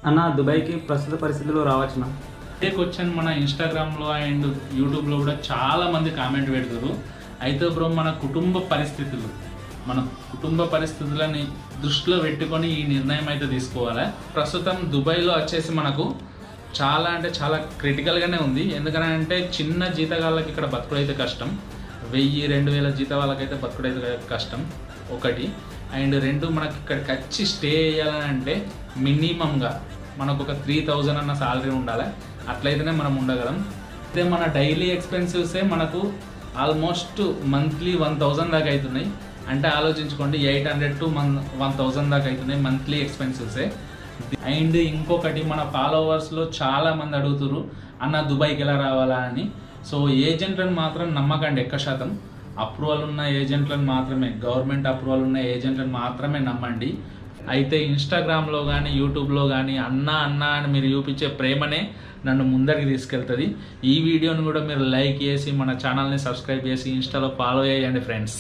అన్న దుబాయ్కి ప్రస్తుత పరిస్థితుల్లో రావచ్చునా? ఇదే క్వశ్చన్ మన ఇన్స్టాగ్రామ్లో అండ్ యూట్యూబ్లో కూడా చాలా మంది కామెంట్ పెడతారు. అయితే బ్రో మన కుటుంబ పరిస్థితులని దృష్టిలో పెట్టుకొని ఈ నిర్ణయం అయితే తీసుకోవాలి. ప్రస్తుతం దుబాయ్లో వచ్చేసి మనకు చాలా అంటే చాలా క్రిటికల్గానే ఉంది. ఎందుకంటే చిన్న జీతగాళ్ళకి ఇక్కడ బతుకుడు అయితే కష్టం. 1000-2000 జీత వాళ్ళకైతే బతుకుడు అయితే కష్టం ఒకటి. అండ్ రెండు, మనకి ఇక్కడికి వచ్చి స్టే చేయాలని అంటే మినిమంగా మనకు ఒక 3000 అన్న సాలరీ ఉండాలి. అట్లయితేనే మనం ఉండగలం. అయితే మన డైలీ ఎక్స్పెన్సివ్సే మనకు ఆల్మోస్ట్ మంత్లీ 1000 దాకా అవుతున్నాయి. అంటే ఆలోచించుకోండి, 800 to 1000 దాకా అవుతున్నాయి మంత్లీ ఎక్స్పెన్సివ్సే. అండ్ ఇంకొకటి, మన ఫాలోవర్స్లో చాలామంది అడుగుతున్నారు అన్న దుబాయ్కి ఎలా రావాలా అని. సో ఏజెంట్లను మాత్రం నమ్మకండి. 100% అప్రూవల్ ఉన్న ఏజెంట్లను మాత్రమే, గవర్నమెంట్ అప్రూవల్ ఉన్న ఏజెంట్లను మాత్రమే నమ్మండి. అయితే ఇన్స్టాగ్రామ్లో కానీ యూట్యూబ్లో కానీ అన్న అని మీరు చూపించే ప్రేమనే నన్ను ముందరికి తీసుకెళ్తుంది. ఈ వీడియోని కూడా మీరు లైక్ చేసి మన ఛానల్ని సబ్స్క్రైబ్ చేసి ఇన్స్టాలో ఫాలో చేయండి ఫ్రెండ్స్.